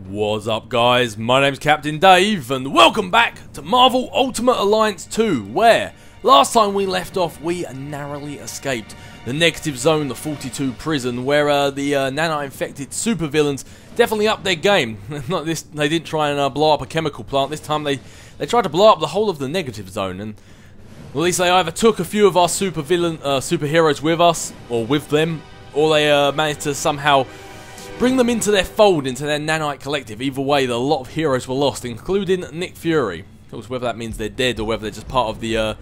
What's up, guys? My name's Captain Dave and welcome back to Marvel Ultimate Alliance 2, where last time we left off we narrowly escaped the negative zone, the 42 prison, where the nano-infected supervillains definitely upped their game. Not this, they didn't try and blow up a chemical plant. This time they tried to blow up the whole of the negative zone, and at least they either took a few of our superheroes with us, or with them, or they managed to somehow bring them into their fold, into their nanite collective. Either way, a lot of heroes were lost, including Nick Fury. Of course, whether that means they're dead or whether they're just part of the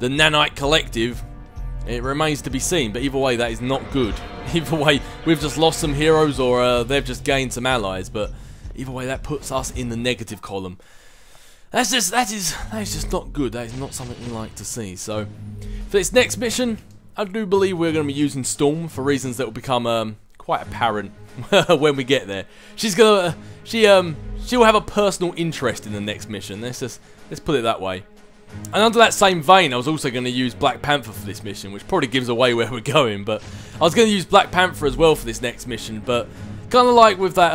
nanite collective, it remains to be seen. But either way, that is not good. Either way, we've just lost some heroes, or they've just gained some allies. But either way, that puts us in the negative column. That is just not good. That is not something we like to see. So, for this next mission, I do believe we're going to be using Storm for reasons that will become quite apparent when we get there. She'll have a personal interest in the next mission. Let's put it that way. And under that same vein, I was also going to use Black Panther for this mission, which probably gives away where we're going. But I was going to use Black Panther as well for this next mission. But kind of like with that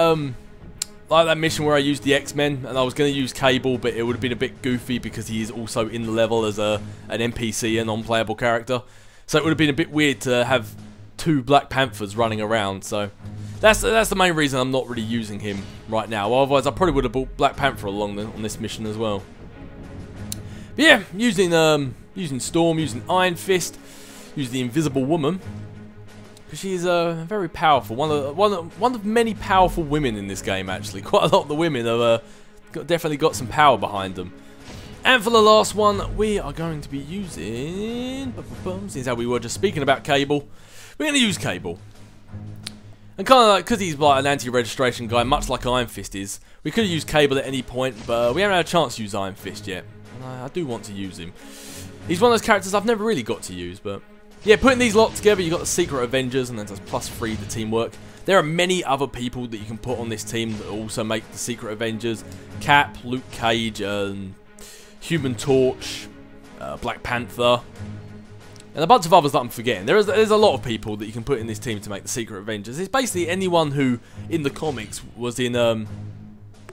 that mission where I used the X-Men, and I was going to use Cable, but it would have been a bit goofy because he is also in the level as an NPC, a non-playable character. So it would have been a bit weird to have two Black Panthers running around. So that's the main reason I'm not really using him right now. Otherwise, I probably would have brought Black Panther along on this mission as well. But yeah, using Storm, using Iron Fist, using the Invisible Woman, because she's very powerful. One of many powerful women in this game. Actually, quite a lot of the women have definitely got some power behind them. And for the last one, we are going to be using, since how we were just speaking about Cable, we're going to use Cable. And kind of like, because he's like an anti-registration guy, much like Iron Fist is, we could have used Cable at any point, but we haven't had a chance to use Iron Fist yet. And I do want to use him. He's one of those characters I've never really got to use, but yeah, putting these lot together, you've got the Secret Avengers, and then that's +3 to teamwork. There are many other people that you can put on this team that also make the Secret Avengers. Cap, Luke Cage, Human Torch, Black Panther, and a bunch of others that I'm forgetting. There's a lot of people that you can put in this team to make the Secret Avengers. It's basically anyone who, in the comics, was in,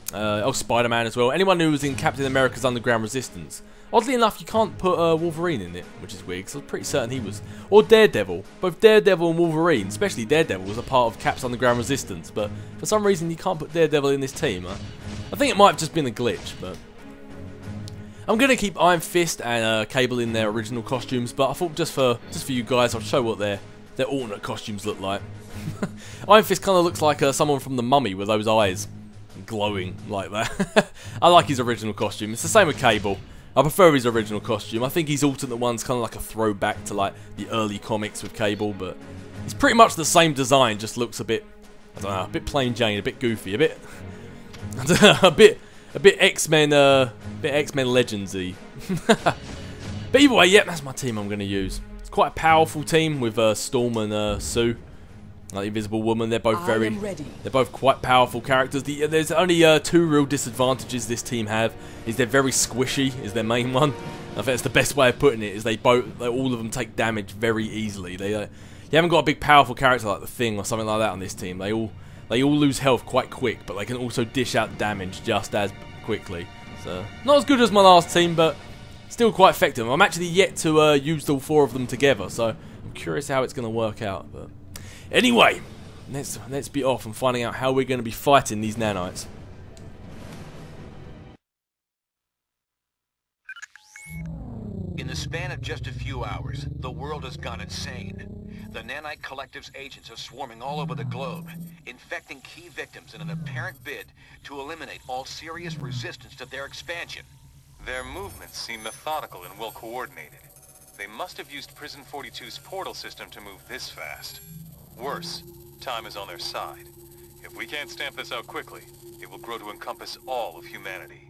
Spider-Man as well. Anyone who was in Captain America's Underground Resistance. Oddly enough, you can't put Wolverine in it, which is weird, because I'm pretty certain he was. Or Daredevil. Both Daredevil and Wolverine, especially Daredevil, was a part of Cap's Underground Resistance, but for some reason you can't put Daredevil in this team. I think it might have just been a glitch, but I'm going to keep Iron Fist and Cable in their original costumes, but I thought just for you guys, I'll show what their alternate costumes look like. Iron Fist kind of looks like someone from The Mummy with those eyes glowing like that. I like his original costume. It's the same with Cable. I prefer his original costume. I think his alternate one's kind of like a throwback to like the early comics with Cable, but it's pretty much the same design, just looks a bit, I don't know, a bit plain Jane, a bit goofy, a bit X-Men, Legendsy. But either way, yeah, that's my team I'm going to use. It's quite a powerful team with Storm and Sue, like the Invisible Woman. They're both they're both quite powerful characters. There's only 2 real disadvantages this team have. Is they're very squishy, is their main one. I think that's the best way of putting it. Is all of them take damage very easily. You haven't got a big powerful character like the Thing or something like that on this team. They all lose health quite quick, but they can also dish out damage just as quickly. So, not as good as my last team, but still quite effective. I'm actually yet to use all 4 of them together, so I'm curious how it's going to work out. But anyway, let's be off and finding out how we're going to be fighting these nanites. In the span of just a few hours, the world has gone insane. The Nanite Collective's agents are swarming all over the globe, infecting key victims in an apparent bid to eliminate all serious resistance to their expansion. Their movements seem methodical and well coordinated. They must have used Prison 42's portal system to move this fast. Worse, time is on their side. If we can't stamp this out quickly, it will grow to encompass all of humanity.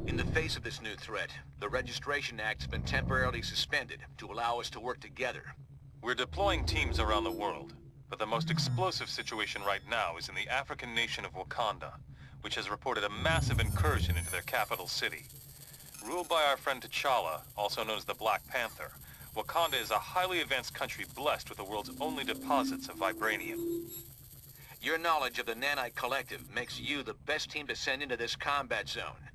In the face of this new threat, the Registration Act has been temporarily suspended to allow us to work together. We're deploying teams around the world, but the most explosive situation right now is in the African nation of Wakanda, which has reported a massive incursion into their capital city. Ruled by our friend T'Challa, also known as the Black Panther, Wakanda is a highly advanced country blessed with the world's only deposits of vibranium. Your knowledge of the Nanite Collective makes you the best team to send into this combat zone.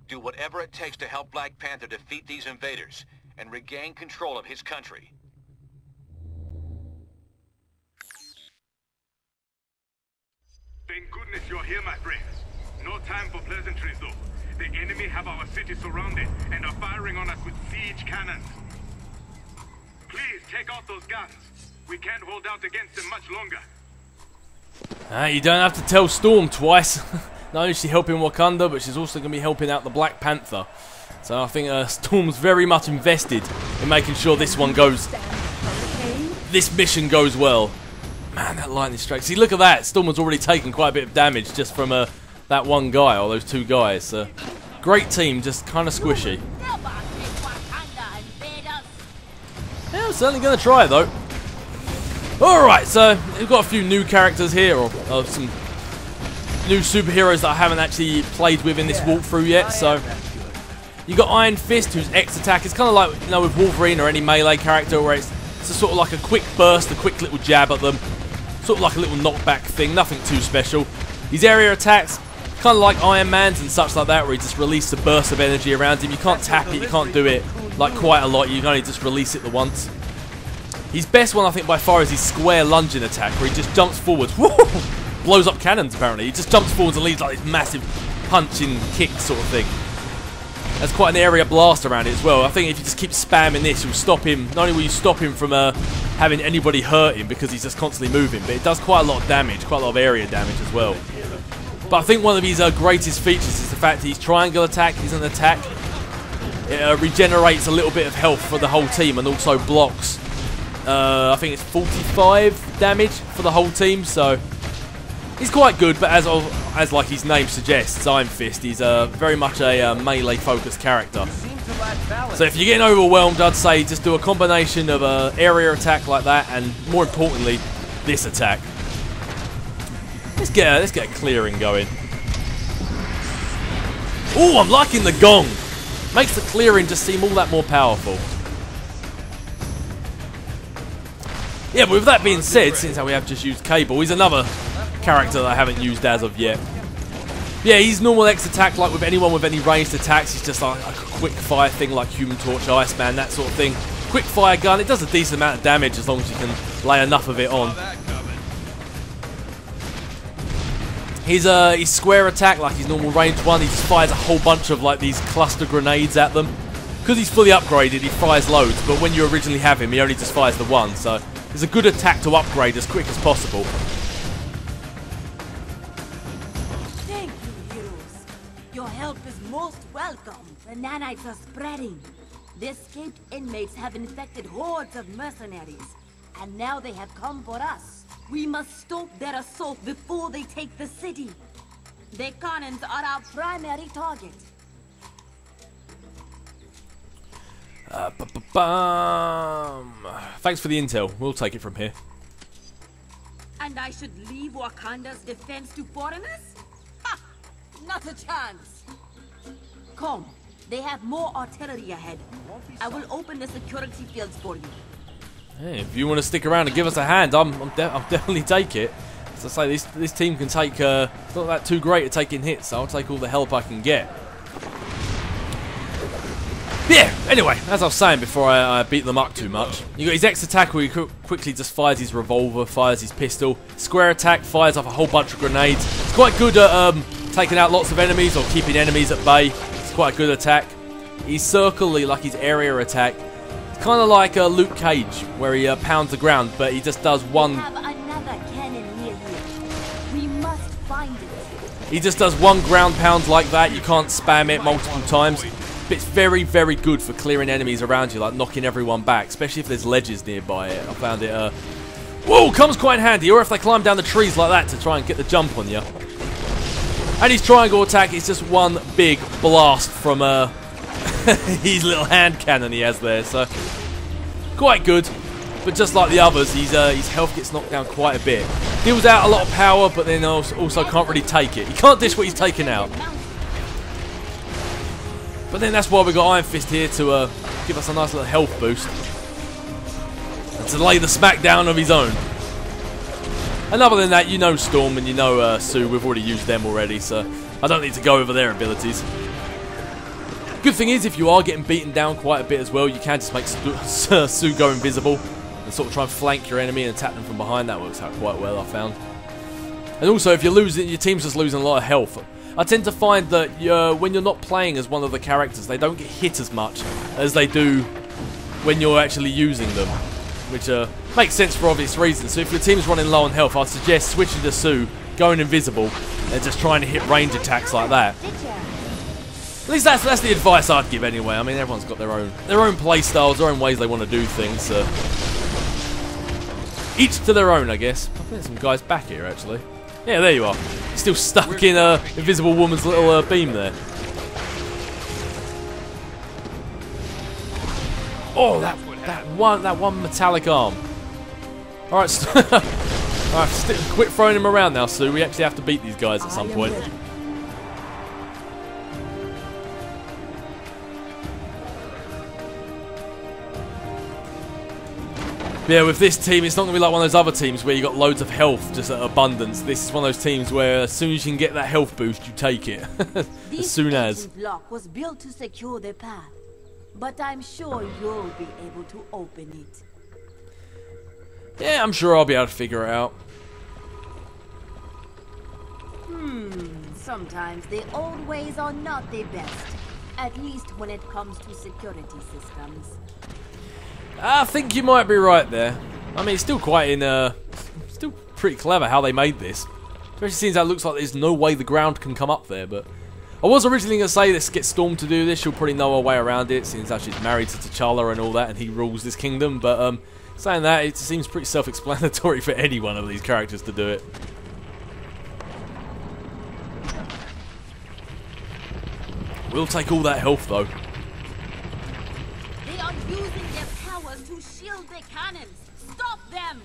Do whatever it takes to help Black Panther defeat these invaders and regain control of his country. Thank goodness you're here, my friends. No time for pleasantries, though. The enemy have our city surrounded and are firing on us with siege cannons. Please take out those guns. We can't hold out against them much longer. You don't have to tell Storm twice. Not only is she helping Wakanda, but she's also going to be helping out the Black Panther. So I think Storm's very much invested in making sure this mission goes well. Man, that lightning strike. See, look at that. Storm was already taken quite a bit of damage just from that one guy, or those two guys. Great team, just kind of squishy. Yeah, I'm certainly going to try it, though. Alright, so we've got a few new characters here, or some new superheroes that I haven't actually played with in this walkthrough yet. So you got Iron Fist, whose X attack is kind of like, you know, with Wolverine or any melee character, where it's sort of like a quick burst, a quick little jab at them. Sort of like a little knockback thing, nothing too special. His area attacks, kind of like Iron Man's and such like that, where he just releases a burst of energy around him. You can't tap it, you can't do it like quite a lot, you can only just release it the once. His best one, I think, by far is his square lunging attack, where he just jumps forwards, blows up cannons apparently. He just jumps forwards and leaves like this massive punching kick sort of thing. There's quite an area blast around it as well. I think if you just keep spamming this, you'll stop him. Not only will you stop him from having anybody hurt him because he's just constantly moving, but it does quite a lot of damage, quite a lot of area damage as well. But I think one of his greatest features is the fact that his triangle attack is an attack. It regenerates a little bit of health for the whole team and also blocks. I think it's 45 damage for the whole team, so he's quite good. But as like his name suggests, Iron Fist, he's very much a melee-focused character. So if you're getting overwhelmed, I'd say just do a combination of an area attack like that, and more importantly, this attack. Let's get a clearing going. Oh, I'm liking the gong. Makes the clearing just seem all that more powerful. Yeah, but with that being said, since we have just used Cable, he's another character that I haven't used as of yet. Yeah, he's normal X attack, like with anyone with any ranged attacks. He's just like a quick fire thing like Human Torch, Iceman, that sort of thing. Quick fire gun, it does a decent amount of damage as long as you can lay enough of it on. His square attack, like his normal ranged one, he just fires a whole bunch of like these cluster grenades at them. Because he's fully upgraded, he fires loads, but when you originally have him, he only just fires the one, so it's a good attack to upgrade as quick as possible. Thank you, heroes. Your help is most welcome. The nanites are spreading. The escaped inmates have infected hordes of mercenaries, and now they have come for us. We must stop their assault before they take the city. The cannons are our primary target. Thanks for the intel. We'll take it from here. And I should leave Wakanda's defense to foreigners? Ha! Not a chance. Come. They have more artillery ahead. I will open the security fields for you. Hey, if you want to stick around and give us a hand, I'll definitely take it. As I say, this team can take. It's not that too great at taking hits, so I'll take all the help I can get. Yeah, anyway, as I was saying before I beat them up too much, you got his X attack where he quickly just fires his revolver, fires his pistol. Square attack fires off a whole bunch of grenades. It's quite good at taking out lots of enemies or keeping enemies at bay. It's quite a good attack. His circle, like his area attack, it's kind of like Luke Cage, where he pounds the ground, but he just does one. We have another cannon near here. We must find it. He just does one ground pound like that. You can't spam it multiple times. But it's very, very good for clearing enemies around you, like knocking everyone back, especially if there's ledges nearby it. I found it, whoa, comes quite handy, or if they climb down the trees like that to try and get the jump on you. And his triangle attack is just one big blast from his little hand cannon he has there, so quite good. But just like the others, his health gets knocked down quite a bit. Deals out a lot of power, but then also can't really take it. You can't dish what he's taking out. But then that's why we got Iron Fist here to give us a nice little health boost. And to lay the smackdown of his own. And other than that, you know Storm and you know Sue. We've already used them already, so I don't need to go over their abilities. Good thing is, if you are getting beaten down quite a bit as well, you can just make Sue go invisible and sort of try and flank your enemy and attack them from behind. That works out quite well, I found. And also, if you're losing, your team's just losing a lot of health. I tend to find that when you're not playing as one of the characters, they don't get hit as much as they do when you're actually using them, which makes sense for obvious reasons. So if your team's running low on health, I'd suggest switching to Sue, going invisible, and just trying to hit range attacks like that. At least that's the advice I'd give anyway. I mean, everyone's got their own play styles, their own ways they want to do things. So each to their own, I guess. I think there's some guys back here actually. Yeah, there you are. You're still stuck in Invisible Woman's little beam there. Oh, that one metallic arm. All right, all right, quit throwing him around now, Sue. We actually have to beat these guys at some point. Yeah, with this team, it's not going to be like one of those other teams where you got loads of health, just at abundance. This is one of those teams where as soon as you can get that health boost, you take it. As soon as. This block was built to secure the path, but I'm sure you'll be able to open it. Yeah, I'm sure I'll be able to figure it out. Sometimes the old ways are not the best, at least when it comes to security systems. I think you might be right there. I mean, it's still quite still pretty clever how they made this. Especially since that looks like there's no way the ground can come up there, but I was originally going to say let's get Storm to do this. She'll probably know her way around it, since that she's married to T'Challa and all that, and he rules this kingdom, but saying that, it seems pretty self-explanatory for any one of these characters to do it. We'll take all that health, though. They are using their powers to shield the cannons. Stop them!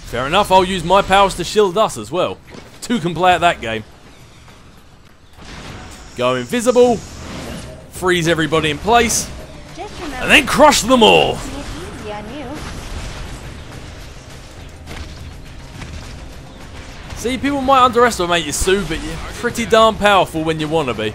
Fair enough, I'll use my powers to shield us as well. Two can play at that game. Go invisible, freeze everybody in place, and then crush them all! See, people might underestimate you, Sue, but you're pretty darn powerful when you want to be.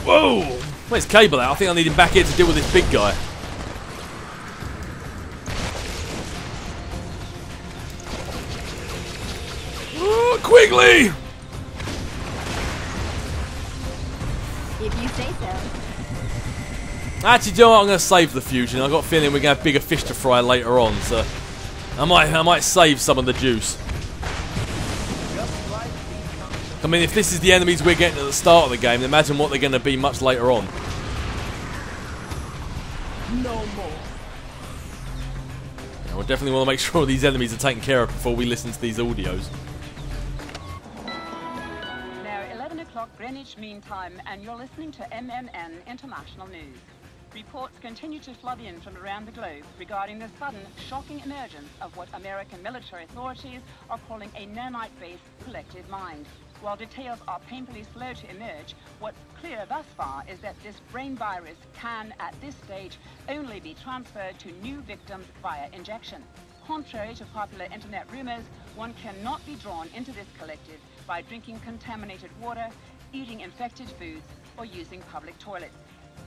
Whoa! Where's Cable at? I think I need him back here to deal with this big guy. Oh, Quigley! If you say so. Actually, do you know what? I'm going to save the fusion. I've got a feeling we're going to have bigger fish to fry later on, so I might save some of the juice. I mean, if this is the enemies we're getting at the start of the game, imagine what they're going to be much later on. No more. Yeah, we'll definitely want to make sure these enemies are taken care of before we listen to these audios. Now, 11 o'clock Greenwich Mean Time, and you're listening to MMN International News. Reports continue to flood in from around the globe regarding the sudden, shocking emergence of what American military authorities are calling a nanite-based collective mind. While details are painfully slow to emerge, what's clear thus far is that this brain virus can, at this stage, only be transferred to new victims via injection. Contrary to popular internet rumors, one cannot be drawn into this collective by drinking contaminated water, eating infected foods, or using public toilets.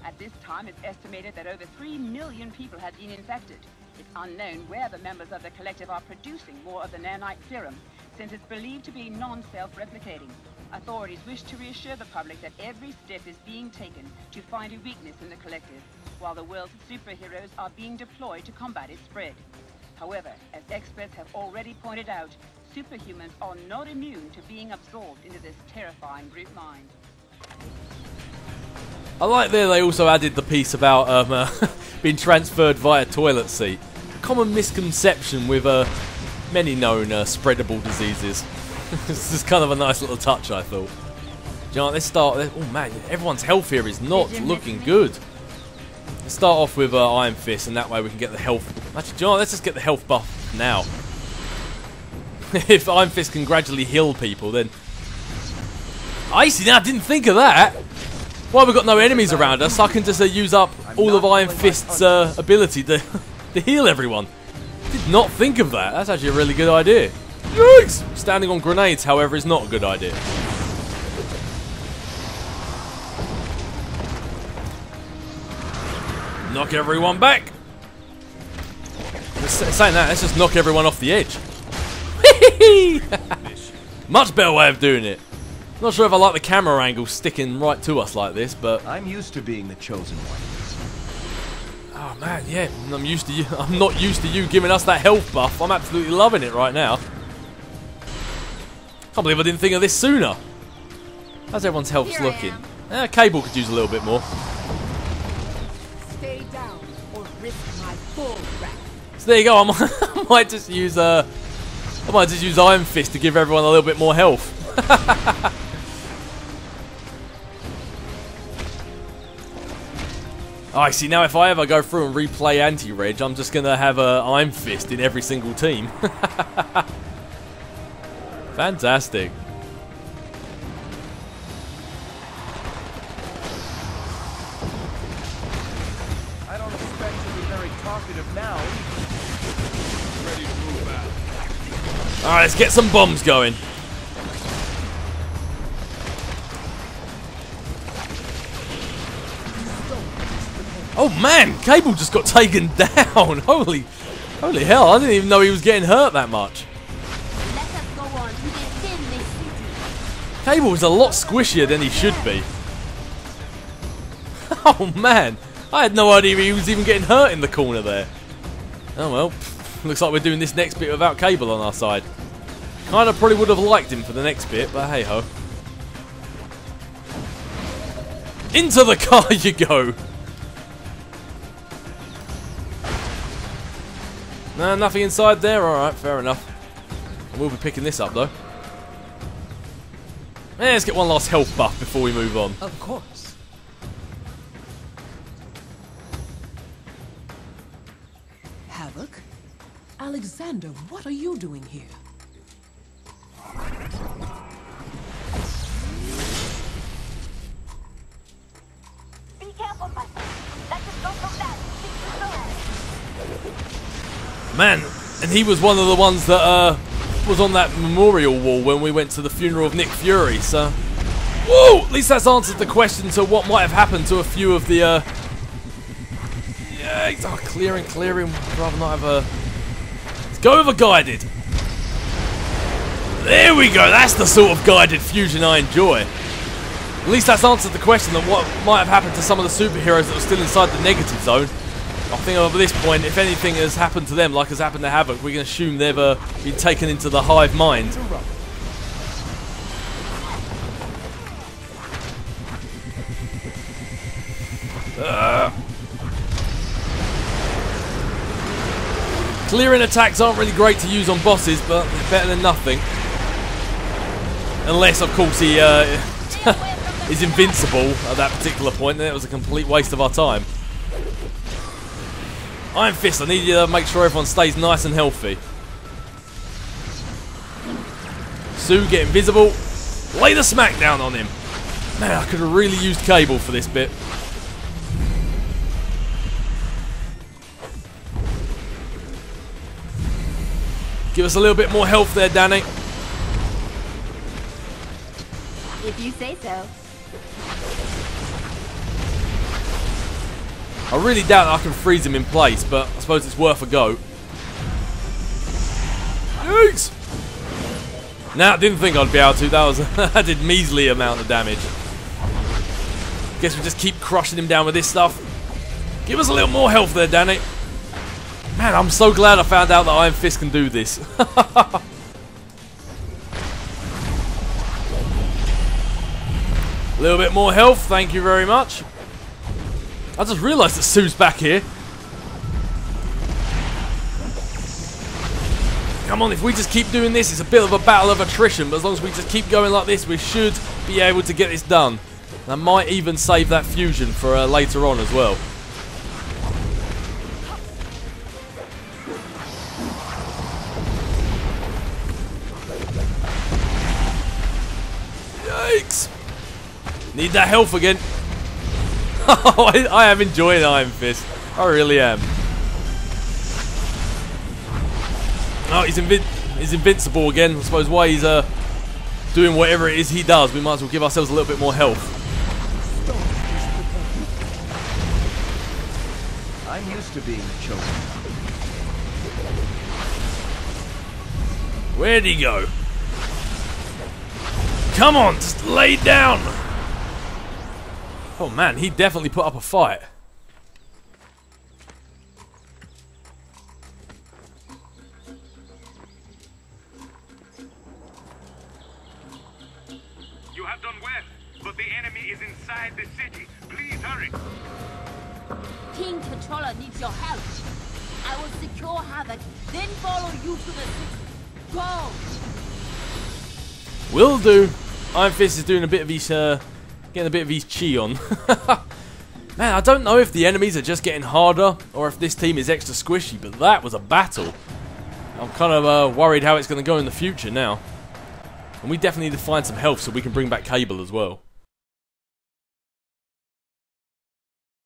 At this time, it's estimated that over 3 million people have been infected. It's unknown where the members of the collective are producing more of the nanite serum, since it's believed to be non-self-replicating. Authorities wish to reassure the public that every step is being taken to find a weakness in the collective, while the world's superheroes are being deployed to combat its spread. However, as experts have already pointed out, superhumans are not immune to being absorbed into this terrifying group mind. I like there they also added the piece about being transferred via toilet seat. Common misconception with many known spreadable diseases. This is kind of a nice little touch, I thought. Do you know what, let's start. Oh man, everyone's health here is not looking good. Let's start off with Iron Fist, and that way we can get the health. Actually, do you know what, let's just get the health buff now. If Iron Fist can gradually heal people, then. I see, now I didn't think of that. While we've got no enemies around us, I can just use up all of Iron Fist's ability to heal everyone. Did not think of that. That's actually a really good idea. Yikes! Standing on grenades, however, is not a good idea. Knock everyone back. Saying that, let's just knock everyone off the edge. Much better way of doing it. Not sure if I like the camera angle sticking right to us like this, but I'm used to being the chosen one. oh man, yeah, I'm used to you. I'm not used to you giving us that health buff. I'm absolutely loving it right now. Can't believe I didn't think of this sooner. How's everyone's health looking? Cable could use a little bit more. Stay down or risk my full wrath. So there you go. I might just use Iron Fist to give everyone a little bit more health. Oh, I see. Now if I ever go through and replay anti-reg, I'm just gonna have Iron Fist in every single team. Fantastic. I don't expect to be very talkative now. Ready to move out. Alright, let's get some bombs going. Oh man, Cable just got taken down. Holy hell, I didn't even know he was getting hurt that much. Let us go on to defend this city. Cable is a lot squishier than he should be. Oh man, I had no idea he was even getting hurt in the corner there. Oh well, looks like we're doing this next bit without Cable on our side. Kinda probably would have liked him for the next bit, but hey ho. Into the car you go. No, nothing inside there? Alright, fair enough. We'll be picking this up though. Let's get one last health buff before we move on. Of course. Havok? Alexander, what are you doing here? Be careful, Buster. That just goes so fast. Man, and he was one of the ones that was on that memorial wall when we went to the funeral of Nick Fury, so... Whoa! At least that's answered the question to what might have happened to a few of the, Yeah, oh, clearing. I'd rather not have a... Let's go with a guided. There we go, that's the sort of guided fusion I enjoy. At least that's answered the question of what might have happened to some of the superheroes that were still inside the negative zone. I think at this point, if anything has happened to them like has happened to Havok, we can assume they've been taken into the hive mind. Clearing attacks aren't really great to use on bosses, but they're better than nothing. Unless, of course, he is invincible at that particular point, then it was a complete waste of our time. Iron Fist, I need you to make sure everyone stays nice and healthy. Sue, get invisible. Lay the smackdown on him. Man, I could have really used Cable for this bit. Give us a little bit more health there, Danny. If you say so. I really doubt I can freeze him in place, but I suppose it's worth a go. Yikes! Nah, didn't think I'd be able to. That did measly amount of damage. Guess we just keep crushing him down with this stuff. Give us a little more health there, Danny. Man, I'm so glad I found out that Iron Fist can do this. A little bit more health, thank you very much. I just realised that Sue's back here. Come on, if we just keep doing this, it's a bit of a battle of attrition, but as long as we just keep going like this, we should be able to get this done. And I might even save that fusion for later on as well. Yikes! Need that health again. I am enjoying Iron Fist. I really am. Oh, he's invincible again. I suppose why he's doing whatever it is he does, we might as well give ourselves a little bit more health. I'm used to being choked. Where'd he go? Come on, just lay down. Oh man, he definitely put up a fight. You have done well, but the enemy is inside the city. Please hurry. King Controller needs your help. I will secure Havok, then follow you to the city. Go! Will do. Iron Fist is doing a bit of his, getting a bit of his chi on. Man, I don't know if the enemies are just getting harder or if this team is extra squishy, but that was a battle. I'm kind of worried how it's going to go in the future now. And we definitely need to find some health so we can bring back Cable as well.